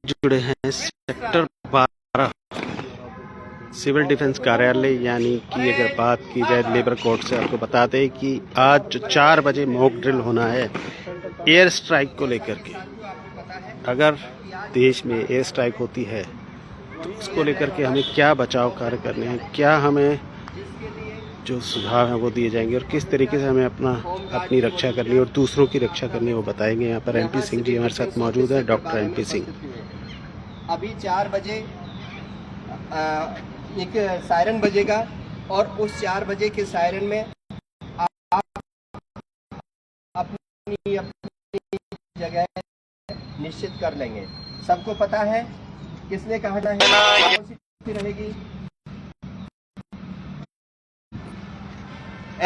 जुड़े हैं sector 12 civil defence कार्यालय, यानी कि अगर बात की जाए लेबर कोर्ट से, आपको बताते हैं कि आज 4 बजे मॉक ड्रिल होना है एयर स्ट्राइक को लेकर के। अगर देश में एयर स्ट्राइक होती है तो उसको लेकर के हमें क्या बचाव कार्य करने हैं, क्या हमें जो सुझाव हैं वो दिए जाएंगे और किस तरीके से हमें अपनी रक्षा करनी है और दूसरों की रक्षा करनी है वो बताएंगे। यहाँ पर MP सिंह जी हमारे साथ मौजूद हैं, डॉक्टर MP सिंह। अभी 4 बजे एक सायरन बजेगा और उस 4 बजे के सायरन में आप अपनी जगह निश्चित कर लेंगे। सबको पता है किसने कहा है, कौन सी रहेगी।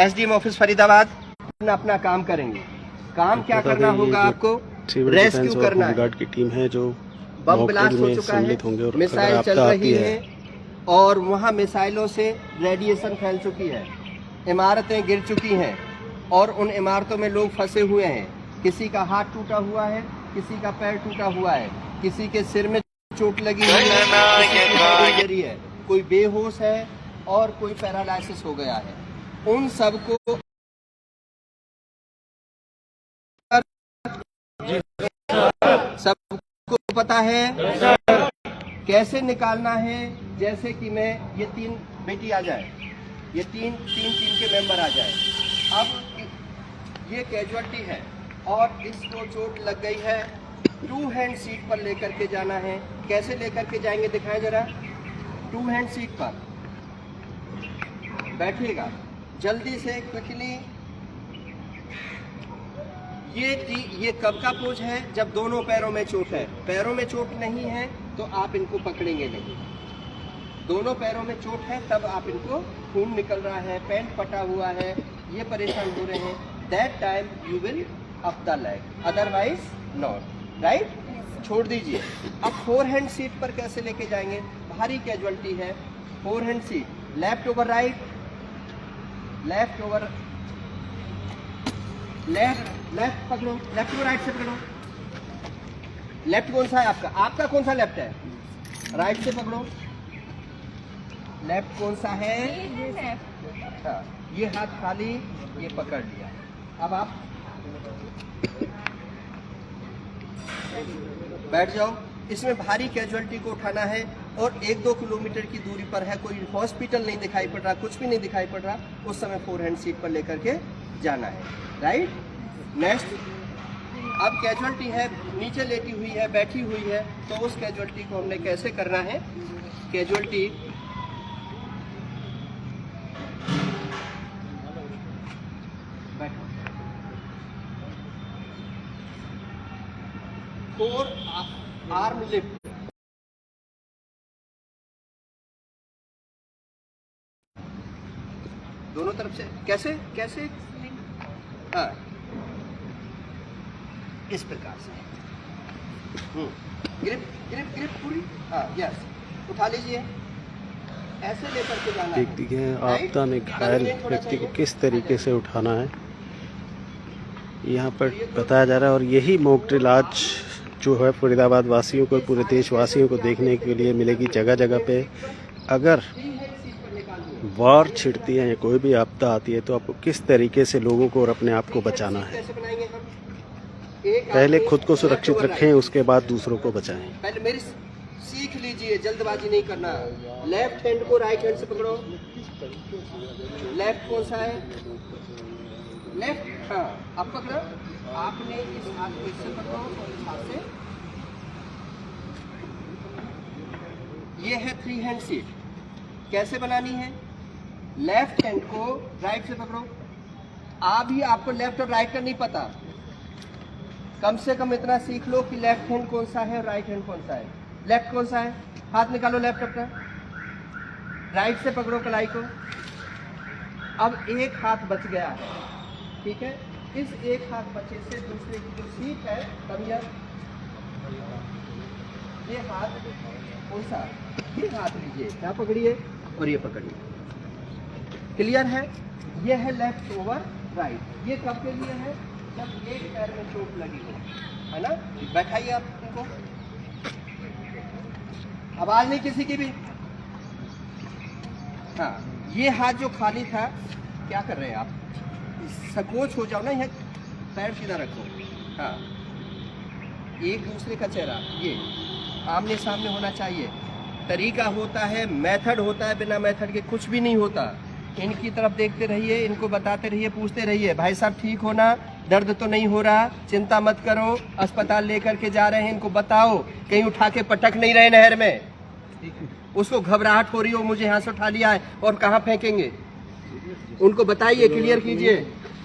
SDM ऑफिस फरीदाबाद अपना काम करेंगे। काम क्या करना होगा आपको, रेस्क्यू करना है। गार्ड की टीम है जो बम ब्लास्ट हो चुका है, मिसाइल चल रही है और वहाँ मिसाइलों से रेडिएशन फैल चुकी है, इमारतें गिर चुकी हैं और उन इमारतों में लोग फंसे हुए हैं। किसी का हाथ टूटा हुआ है, किसी का पैर टूटा हुआ है, किसी के सिर में चोट लगी हुई है, कोई बेहोश है और कोई पैरालाइसिस हो गया है। उन सबको सबको पता है कैसे निकालना है। जैसे कि मैं ये 3 बेटी आ जाए, ये तीन टीम के मेंबर आ जाए। अब ये कैजुअल्टी है और इसको चोट लग गई है। 2 हैंड सीट पर लेकर के जाना है। कैसे लेकर के जाएंगे दिखाएं जरा। 2 हैंड सीट पर बैठिएगा जल्दी से, क्विकली। ये कब का पोज है, जब दोनों पैरों में चोट है। पैरों में चोट नहीं है तो आप इनको पकड़ेंगे नहीं। दोनों पैरों में चोट है तब आप इनको, खून निकल रहा है, पैंट फटा हुआ है, ये परेशान हो रहे हैं, that time you will up the leg, otherwise not. Right, छोड़ दीजिए। अब 4 हैंड सीट पर कैसे लेके जाएंगे, भारी कैजुअल्टी है। 4 hand seat, left over right, left over left पकड़ो, लेफ्ट को राइट से पकड़ो। लेफ्ट कौन सा है आपका, आपका कौन सा लेफ्ट है, राइट से पकड़ो। लेफ्ट कौन सा है, हाँ, ये हाथ खाली, ये पकड़ लिया। अब आप बैठ जाओ। इसमें भारी कैजुअल्टी को उठाना है और 1-2 किलोमीटर की दूरी पर है, कोई हॉस्पिटल नहीं दिखाई पड़ रहा, कुछ भी नहीं दिखाई पड़ रहा, उस समय 4 हैंड सीट पर लेकर के जाना है। Right, next. अब कैजुअल्टी है, नीचे लेटी हुई है, बैठी हुई है, तो उस कैजुअल्टी को हमने कैसे करना है। कैजुअल्टी बैठो, 4 आर्म लिफ्ट, दोनों तरफ से। कैसे कैसे, हाँ, इस प्रकार से। ग्रिप ग्रिप ग्रिप पूरी, हाँ, यस, उठा लीजिए। ऐसे लेकर के जाना है। देखती है आपदा में घायल व्यक्ति को किस तरीके से उठाना है, यहाँ पर बताया जा रहा है। और यही मॉक ड्रिल आज जो है फरीदाबाद वासियों को, पूरे देशवासियों को देखने के लिए मिलेगी जगह जगह पे। अगर वार छिड़ती है या कोई भी आपदा आती है तो आपको किस तरीके से लोगों को और अपने आप को बचाना है। पहले खुद को सुरक्षित रखें, उसके बाद दूसरों को बचाएं। पहले मेरी सीख लीजिए, जल्दबाजी नहीं करना। लेफ्ट हैंड को राइट हैंड से पकड़ो। लेफ्ट कौन सा है, लेफ्ट, हाँ, अब पकड़ो। आपने इस हाथ को इससे पकड़ो और इस हाथ से। ये है 3 हैंड सीट। कैसे बनानी है, लेफ्ट हैंड को राइट से पकड़ो। अभी आपको लेफ्ट और राइट का नहीं पता, कम से कम इतना सीख लो कि लेफ्ट हैंड कौन सा है और राइट हैंड कौन सा है। लेफ्ट कौन सा है, हाथ निकालो लेफ्ट अपना, राइट से पकड़ो कलाई को। अब एक हाथ बच गया है, ठीक है। इस एक हाथ बचे से दूसरे की जो सीट है, कमियां, ये हाथ कौन सा, ये हाथ लीजिए, क्या पकड़िए और ये पकड़िए। क्लियर है, ये है लेफ्ट ओवर राइट। ये कब के लिए है, जब एक पैर में चोट लगी हो, है ना। बैठाइए आप उनको, आवाज नहीं किसी की भी। हाँ, ये हाथ जो खाली था, क्या कर रहे हैं आप? संकोच हो जाओ ना, यहाँ पैर सीधा रखो। हाँ, एक दूसरे का चेहरा ये आमने सामने होना चाहिए। तरीका होता है, मेथड होता है, बिना मेथड के कुछ भी नहीं होता। इनकी तरफ देखते रहिए, इनको बताते रहिए, पूछते रहिए, भाई साहब ठीक हो ना, दर्द तो नहीं हो रहा, चिंता मत करो, अस्पताल लेकर के जा रहे हैं, इनको बताओ कहीं उठा के पटक नहीं रहे नहर में, उसको घबराहट हो रही हो, मुझे यहाँ से उठा लिया है और कहाँ फेंकेंगे, उनको बताइए, क्लियर कीजिए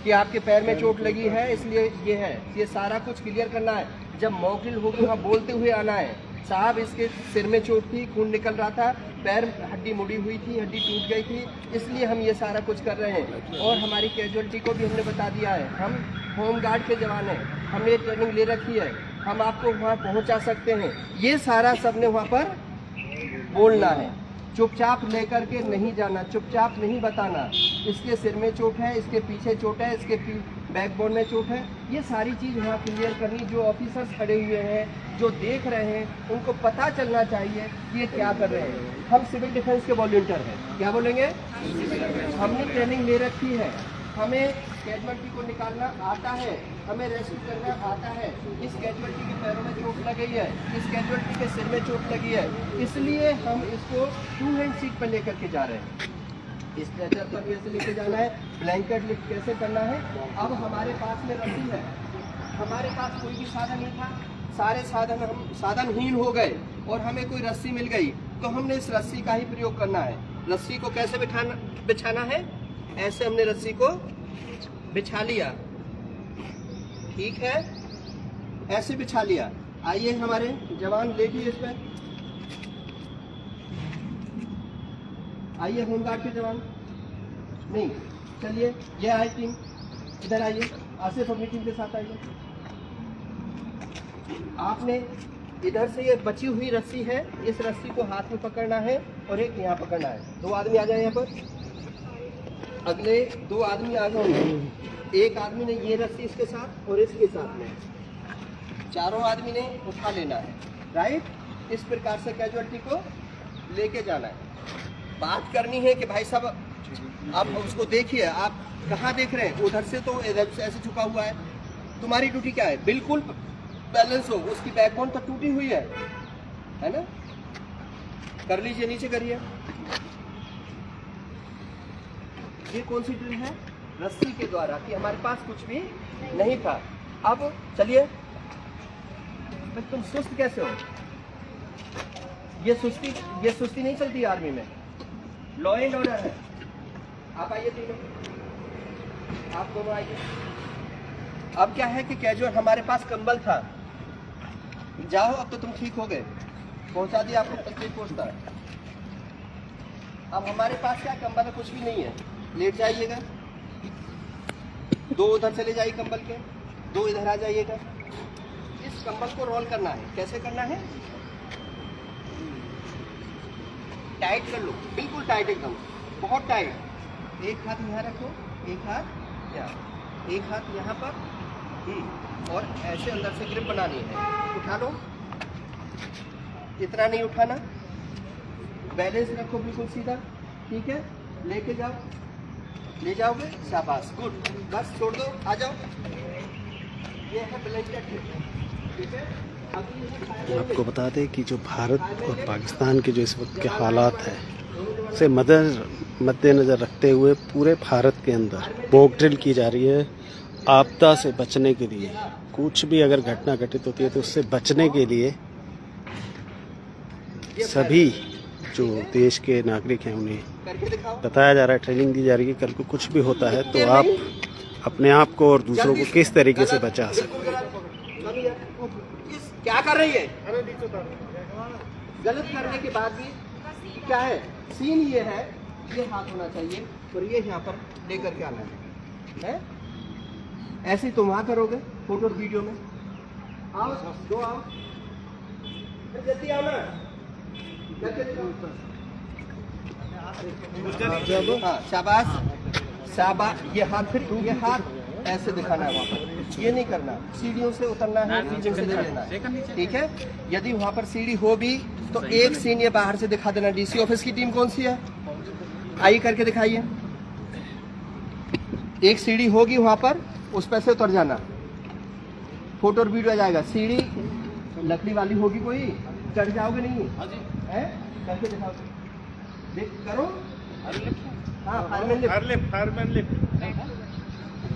कि आपके पैर में चोट लगी है इसलिए ये है, ये सारा कुछ क्लियर करना है। जब मॉक ड्रिल होगी वहाँ बोलते हुए आना है, साहब इसके सिर में चोट थी, खून निकल रहा था, पैर हड्डी मुड़ी हुई थी, हड्डी टूट गई थी, इसलिए हम ये सारा कुछ कर रहे हैं। और हमारी कैजुअलिटी को भी हमने बता दिया है, हम होम गार्ड के जवान हैं, हमने ट्रेनिंग ले रखी है, हम आपको वहाँ पहुँचा सकते हैं। ये सारा सबने वहाँ पर बोलना है, चुपचाप लेकर के नहीं जाना, चुपचाप नहीं बताना इसके सिर में चोट है, इसके पीछे चोट है, इसके बैकबोन में चोट है, ये सारी चीज़ वहाँ क्लियर करनी। जो ऑफिसर्स खड़े हुए हैं, जो देख रहे हैं, उनको पता चलना चाहिए कि ये क्या कर रहे हैं। हम सिविल डिफेंस के वॉलंटियर हैं, क्या बोलेंगे? हमने ट्रेनिंग ले रखी है, हमें कैजुअलिटी को निकालना आता है, हमें रेस्क्यू करना आता है। इस कैजुअलिटी के पैरों में चोट लग गई है, इस कैजुअलिटी के सिर में चोट लगी है, इसलिए हम इसको 2 हैंड सीट पर लेकर के जा रहे हैं। इस स्ट्रेचर पर कैसे लेके जाना है, ब्लैंकेट लिफ्ट कैसे करना है। अब हमारे पास में रस्सी है, हमारे पास कोई भी साधन नहीं था, सारे साधन हम साधनहीन हो गए और हमें कोई रस्सी मिल गई तो हमने इस रस्सी का ही प्रयोग करना है। रस्सी को कैसे बिछाना है, ऐसे हमने रस्सी को बिछा लिया, ठीक है, ऐसे बिछा लिया। आइए हमारे जवान लेटिए इस पर, आइए होमगार्ड के जवान, नहीं चलिए, ये आए टीम, इधर आइए, आसिफ अपनी टीम के साथ आइए। आपने इधर से ये बची हुई रस्सी है, इस रस्सी को हाथ में पकड़ना है और एक यहाँ पकड़ना है। 2 आदमी आ जाए यहाँ पर, अगले 2 आदमी आ गए, एक आदमी ने ये रस्सी इसके साथ और इसके साथ में, चारों आदमी ने उठा लेना है, राइट। इस प्रकार से कैजुअलिटी को लेके जाना है। बात करनी है कि भाई साहब आप उसको देखिए, आप कहाँ देख रहे हैं, उधर से तो इधर से ऐसे झुका हुआ है, तुम्हारी ड्यूटी क्या है, बिल्कुल बैलेंस हो, उसकी बैकबोन तो टूटी हुई है ना, कर लीजिए, नीचे करिए। ये कौन सी ड्रिल है, रस्सी के द्वारा, कि हमारे पास कुछ भी नहीं था। अब चलिए, तुम सुस्त कैसे हो, ये सुस्ती नहीं चलती आर्मी में, लॉ एंड ऑर्डर है। आप आइए तीनों, आप दोनों आइए। अब क्या है कि कैजुअल हमारे पास कंबल था, जाओ अब तो तुम ठीक हो गए, पहुंचा दिया आपको तकलीफ पहुंचता है। अब हमारे पास क्या कंबल है, कुछ भी नहीं है, लेट जाइएगा, 2 उधर चले जाइए कंबल के, 2 इधर आ जाइएगा। इस कंबल को रोल करना है, कैसे करना है, टाइट कर लो, बिल्कुल टाइट, एकदम बहुत टाइट। एक हाथ यहाँ रखो, एक हाथ यहाँ, एक हाथ यहाँ पर, और ऐसे अंदर से ग्रिप बनानी है। उठा लो, इतना नहीं उठाना, बैलेंस रखो बिल्कुल सीधा, ठीक है, लेके जाओ, ले जाओगे, शाबाश, गुड, बस छोड़ दो, आ जाओ। ये है ब्लैंकेट, ठीक है। आपको बता दें कि जो भारत और पाकिस्तान के जो इस वक्त के हालात हैं उसे मद्देनज़र रखते हुए पूरे भारत के अंदर मॉक ड्रिल की जा रही है आपदा से बचने के लिए। कुछ भी अगर घटना घटित होती है तो उससे बचने के लिए सभी जो देश के नागरिक हैं उन्हें बताया जा रहा है, ट्रेनिंग दी जा रही है, कल को कुछ भी होता है तो आप अपने आप को और दूसरों को किस तरीके से बचा सकते हैं। क्या कर रही है, गलत करने के बाद भी क्या है, सीन ये है, ये हाथ होना चाहिए और ये यहाँ पर लेकर के आना है। ऐसे तुम वहाँ करोगे फोटो वीडियो में, आओ 2 आओ, जल्दी आओ ना, हाँ शाबाश शाबाश। ये हाथ, फिर ये हाथ ऐसे दिखाना है वहाँ पर, ये नहीं करना, सीढ़ियों से उतरना है, नीचे से चढ़ना है, ठीक है। यदि वहाँ पर सीढ़ी हो भी तो एक सीन ये बाहर से दिखा देना। डीसी ऑफिस की टीम कौन सी है, आई करके दिखाइए। एक सीढ़ी होगी वहाँ पर, उस पर से उतर जाना, फोटो और वीडियो आ जाएगा। सीढ़ी लकड़ी वाली होगी कोई, चढ़ जाओगे नहीं है, करके दिखाओ, देख करो। हाँ, फायरमैन लिफ्ट।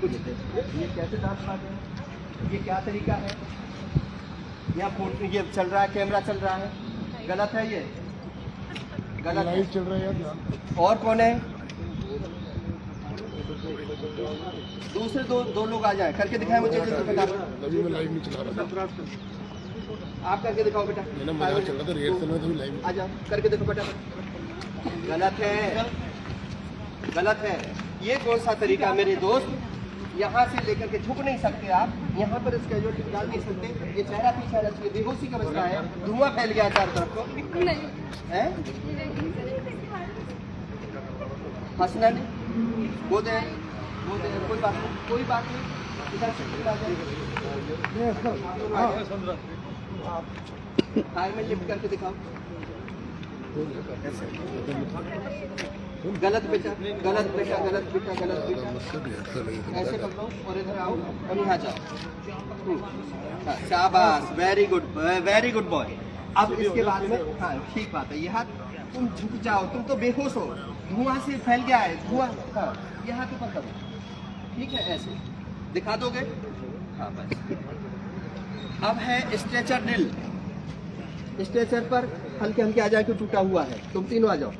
ये कैसे डांस बात है, ये क्या तरीका है, यहाँ फोटो ये चल रहा है, कैमरा चल रहा है, गलत है, ये गलत है, चल रहा है। और कौन है, दूसरे दो लोग आ जाए, करके दिखाए मुझे। अभी मैं लाइव नहीं चला रहा, आप करके दिखाओ बेटा। मजाक चल रहा था, रिहर्सल में तो लाइव आ जाओ, करके देखो बेटा। गलत है, गलत है। ये कौन सा तरीका मेरे दोस्त, यहाँ से लेकर के झुक नहीं सकते आप, यहाँ पर इसका जो डाल नहीं सकते, ये चेहरा पीछे आना चाहिए, बेहोशी का मसला है, धुआं फैल गया चारों तरफ को, है हंसना नहीं, वो दे कोई बात नहीं, कोई बात नहीं, इधर से आ जाए, फायरमैन लिफ्ट करके दिखाओ। गलत बेटा, गलत बेटा, गलत बेटा, गलत बेटा, ऐसे पकड़ो और इधर आओ और यहाँ जाओ। शाबाश, वेरी गुड बॉय। अब इसके बाद में, हाँ ठीक बात है, ये हाथ तुम झुक जाओ, तुम तो बेहोश हो, धुआं से फैल गया है, धुआं। हाँ, ये हाथ ऊपर करो, ठीक है, ऐसे दिखा दोगे। हाँ बस। अब है स्ट्रेचर ड्रिल। स्ट्रेचर पर हल्के हल्के आ जाए, क्यों टूटा हुआ है, तुम तीनों आ जाओ।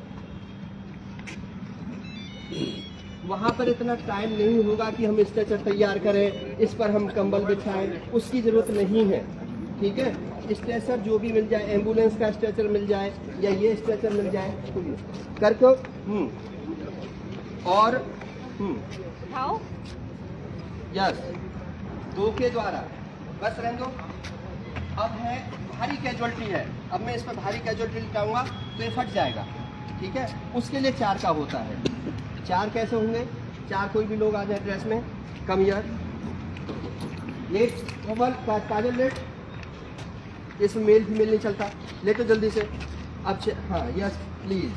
वहाँ पर इतना टाइम नहीं होगा कि हम स्ट्रेचर तैयार करें, इस पर हम कंबल बिछाएं, उसकी जरूरत नहीं है, ठीक है। स्ट्रेचर जो भी मिल जाए, एम्बुलेंस का स्ट्रेचर मिल जाए या ये स्ट्रेचर मिल जाए, करके और यस, दो के द्वारा बस रहने दो। अब है भारी कैजुअल्टी है, अब मैं इस पर भारी कैजुअल्टी लिटाऊंगा तो ये फट जाएगा, ठीक है। उसके लिए 4 का होता है। 4 कैसे होंगे, 4 कोई भी लोग आ जाए ड्रेस में, कम ईयर लेट, मोबाइल काजल लेट, इसमें मेल फीमेल नहीं चलता, लेटो जल्दी से। अब हाँ यस प्लीज।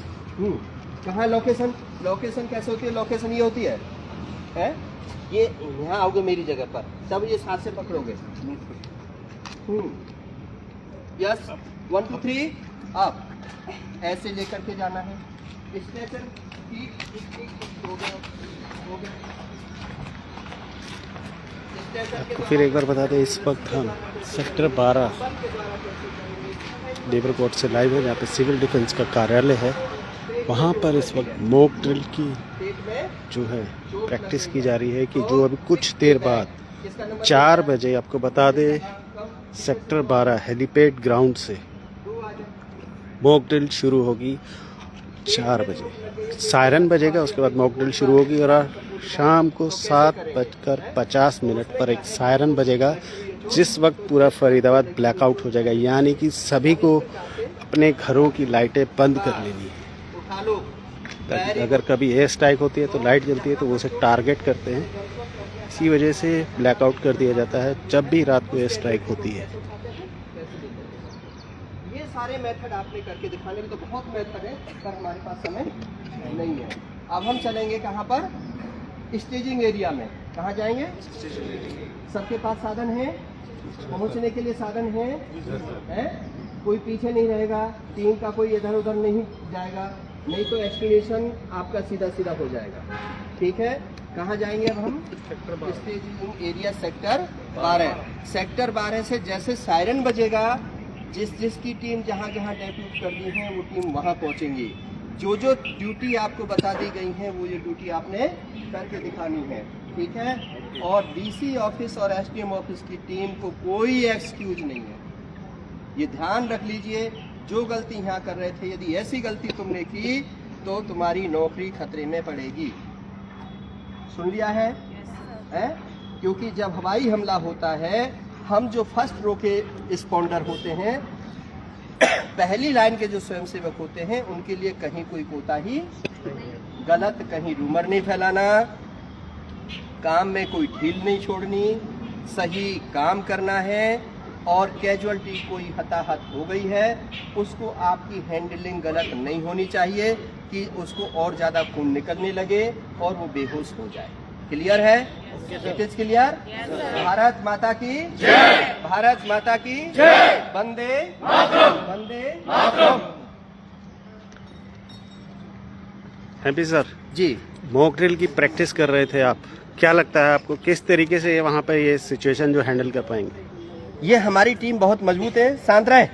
कहाँ लोकेशन, लोकेशन कैसे होती है, लोकेशन ये होती है ये यहाँ आओगे मेरी जगह पर, तब ये साथ से पकड़ोगे। यस, 1 2 3 अप, ऐसे लेकर के जाना है। स्ट्रेचर ठीक हो गया। आपको फिर एक बार बता दें, इस वक्त हम सेक्टर 12 लेबर कोर्ट से लाइव है, जहाँ पे सिविल डिफेंस का कार्यालय है। वहाँ पर इस वक्त मॉक ड्रिल की जो है प्रैक्टिस की जा रही है, कि जो अभी कुछ देर बाद 4 बजे, आपको बता दें सेक्टर 12 हेलीपैड ग्राउंड से मॉक ड्रिल शुरू होगी। 4 बजे सायरन बजेगा, उसके बाद मॉक ड्रिल शुरू होगी और शाम को 7:50 पर एक सायरन बजेगा, जिस वक्त पूरा फरीदाबाद ब्लैकआउट हो जाएगा। यानी कि सभी को अपने घरों की लाइटें बंद कर लेनी है। अगर कभी एयर स्ट्राइक होती है तो लाइट जलती है, तो वो उसे टारगेट करते हैं, इसी वजह से ब्लैकआउट कर दिया जाता है जब भी रात को एयर स्ट्राइक होती है। ये सारे मेथड आपने करके दिखाने के तो बहुत मेथड है, पर हमारे पास समय नहीं है। अब हम चलेंगे कहाँ पर, स्टेजिंग एरिया में। कहाँ जाएंगे, सबके पास साधन है, पहुँचने के लिए साधन है? कोई पीछे नहीं रहेगा, टीम का कोई इधर उधर नहीं जाएगा, नहीं तो एक्सप्लेनेशन आपका सीधा सीधा हो जाएगा, ठीक है। कहाँ जाएंगे अब हम, स्टेजिंग एरिया सेक्टर 12। सेक्टर 12 से जैसे सायरन बजेगा, जिसकी टीम जहाँ जहाँ डेप्यूट कर दी है वो टीम वहाँ पहुँचेंगी। जो ड्यूटी आपको बता दी गई है वो ये ड्यूटी आपने करके दिखानी है, ठीक है। और डीसी ऑफिस और एसडीएम ऑफिस की टीम को कोई एक्सक्यूज नहीं है, ये ध्यान रख लीजिए। जो गलती यहाँ कर रहे थे, यदि ऐसी गलती तुमने की तो तुम्हारी नौकरी खतरे में पड़ेगी। सुन लिया है? क्योंकि जब हवाई हमला होता है, हम जो फर्स्ट रो के रिस्पॉन्डर होते हैं, पहली लाइन के जो स्वयंसेवक होते हैं, उनके लिए कहीं कोई कोताही गलत, कहीं रूमर नहीं फैलाना, काम में कोई ढील नहीं छोड़नी, सही काम करना है। और कैजुअलिटी कोई हताहत हो गई है, उसको आपकी हैंडलिंग गलत नहीं होनी चाहिए कि उसको और ज़्यादा खून निकलने लगे और वो बेहोश हो जाए। क्लियर है? It is clear. भारत माता की जय, भारत माता की जय, वंदे वंदे। हैप्पी सर जी, मॉक ड्रिल की प्रैक्टिस कर रहे थे आप, क्या लगता है आपको किस तरीके से वहाँ पे ये सिचुएशन जो हैंडल कर पाएंगे? ये हमारी टीम बहुत मजबूत है। शांत रहे।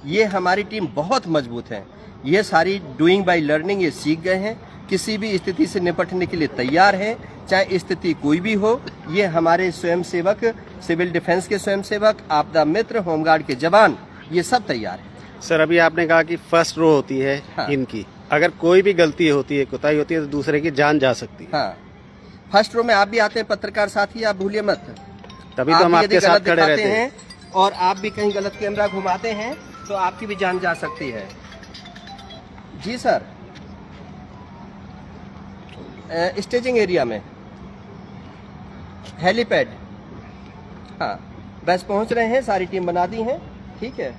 ये हमारी टीम बहुत मजबूत है। ये सारी डूइंग बाय लर्निंग ये सीख गए हैं, किसी भी स्थिति से निपटने के लिए तैयार है, चाहे स्थिति कोई भी हो। ये हमारे स्वयंसेवक, सिविल डिफेंस के स्वयंसेवक, आपदा मित्र, होमगार्ड के जवान, ये सब तैयार है। सर अभी आपने कहा कि फर्स्ट रो होती है हाँ। इनकी, अगर कोई भी गलती होती है, कोताही होती है तो दूसरे की जान जा सकती है। हाँ, फर्स्ट रो में आप भी आते हैं पत्रकार साथी, आप भूलिए मत। तभी तो हम आप भी यदि आपके साथ गलत खड़े दिखाते रहते हैं। और आप भी कहीं गलत कैमरा घुमाते हैं तो आपकी भी जान जा सकती है। जी सर। स्टेजिंग एरिया में हेलीपैड, हाँ बस पहुंच रहे हैं, सारी टीम बना दी है। ठीक है,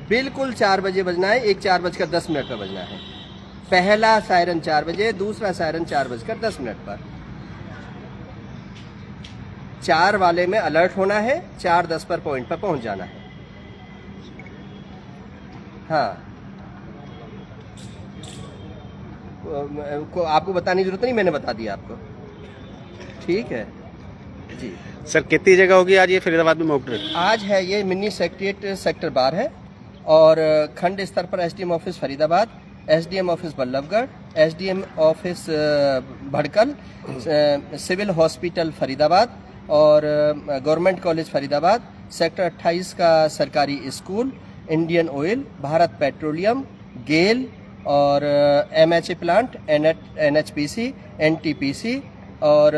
बिल्कुल 4 बजे बजना है, 4:10 पर बजना है। पहला सायरन 4 बजे, दूसरा सायरन 4:10 पर। 4 वाले में अलर्ट होना है, 4:10 पर पॉइंट पर पहुंच जाना है। हाँ, को आपको बताने की जरूरत नहीं, मैंने बता दिया आपको। ठीक है जी सर कितनी जगह होगी आज ये फरीदाबाद में मॉक ड्रिल? आज है ये मिनी सेक्रेटेरिएट सेक्टर 12 है और खंड स्तर पर SDM office Faridabad, SDM office Ballabhgarh, SDM office Badkhal, civil hospital Faridabad और गवर्नमेंट कॉलेज फरीदाबाद, सेक्टर 28 का सरकारी स्कूल, Indian oil, Bharat petroleum, GAIL और एमएचए प्लांट, एनएचपीसी, एनटीपीसी और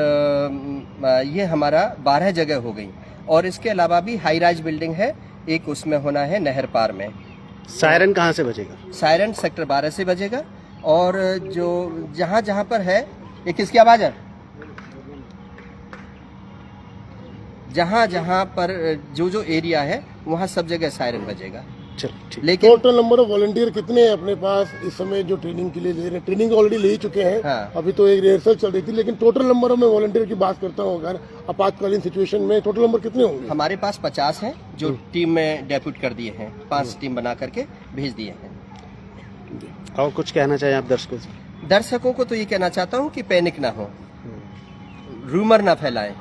ये हमारा 12 जगह हो गई। और इसके अलावा भी हाई राइज बिल्डिंग है, एक उसमें होना है नहर पार में। सायरन कहाँ से बजेगा? सायरन सेक्टर 12 से बजेगा और जो जहाँ जहाँ पर है, ये किसकी आवाज़ है? जहाँ जहाँ पर जो एरिया है वहाँ सब जगह सायरन बजेगा। चलो ठीक। लेकिन टोटल नंबर ऑफ वॉलंटियर कितने हैं अपने पास इस समय जो ट्रेनिंग के लिए ले रहे हैं? ट्रेनिंग ऑलरेडी ले ही चुके हैं। हाँ। अभी तो एक रिहर्सल चल रही थी, लेकिन टोटल नंबर में वॉलंटियर की बात करता हूँ अगर आपातकालीन सिचुएशन में, टोटल नंबर कितने होंगे? हमारे पास 50 हैं जो टीम में डेप्यूट कर दिए हैं, 5 टीम बना करके भेज दिए हैं। और कुछ कहना चाहिए आप दर्शकों से? दर्शकों को तो ये कहना चाहता हूँ कि पैनिक ना हो, रूमर ना फैलाएं,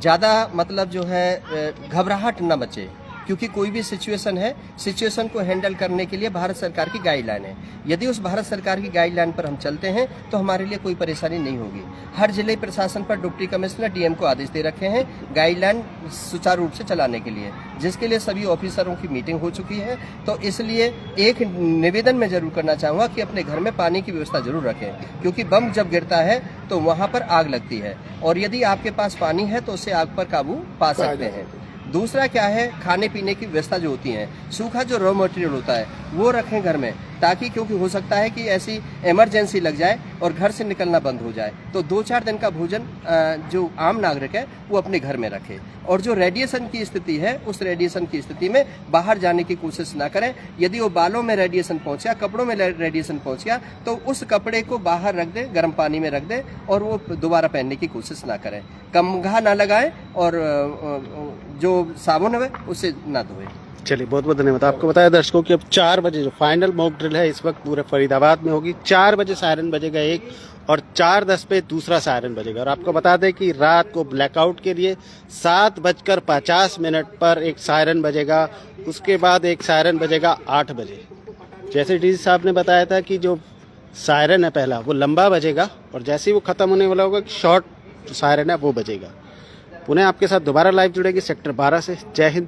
ज़्यादा मतलब जो है घबराहट ना बचे, क्योंकि कोई भी सिचुएशन है, सिचुएशन को हैंडल करने के लिए भारत सरकार की गाइडलाइन है। यदि उस भारत सरकार की गाइडलाइन पर हम चलते हैं तो हमारे लिए कोई परेशानी नहीं होगी। हर जिले प्रशासन पर डिप्टी कमिश्नर डीएम को आदेश दे रखे हैं गाइडलाइन सुचारू रूप से चलाने के लिए, जिसके लिए सभी ऑफिसरों की मीटिंग हो चुकी है। तो इसलिए एक निवेदन मैं जरूर करना चाहूँगा कि अपने घर में पानी की व्यवस्था जरूर रखें, क्योंकि बम जब गिरता है तो वहाँ पर आग लगती है और यदि आपके पास पानी है तो उससे आग पर काबू पा सकते हैं। दूसरा क्या है, खाने पीने की व्यवस्था जो होती है, सूखा जो रॉ मटेरियल होता है वो रखें घर में, ताकि क्योंकि हो सकता है कि ऐसी इमरजेंसी लग जाए और घर से निकलना बंद हो जाए, तो 2-4 दिन का भोजन जो आम नागरिक है वो अपने घर में रखे। और जो रेडिएशन की स्थिति है, उस रेडिएशन की स्थिति में बाहर जाने की कोशिश ना करें। यदि वो बालों में रेडिएशन पहुंच गया, कपड़ों में रेडिएशन पहुंच गया, तो उस कपड़े को बाहर रख दें, गर्म पानी में रख दें और वो दोबारा पहनने की कोशिश ना करें। कमघा ना लगाएं और जो साबुन है उससे ना धोएं। चलिए बहुत बहुत धन्यवाद। आपको बताया दर्शकों कि अब 4 बजे जो फाइनल मॉक ड्रिल है इस वक्त पूरे फरीदाबाद में होगी। 4 बजे सायरन बजेगा एक और 4:10 पे दूसरा सायरन बजेगा। और आपको बता दें कि रात को ब्लैकआउट के लिए 7:50 पर एक सायरन बजेगा, उसके बाद एक सायरन बजेगा 8 बजे। जैसे डीसी साहब ने बताया था कि जो सायरन है पहला वो लंबा बजेगा और जैसे ही वो ख़त्म होने वाला होगा शॉर्ट सायरन है वो बजेगा। पुनः आपके साथ दोबारा लाइव जुड़ेगी सेक्टर 12 से। जय हिंद।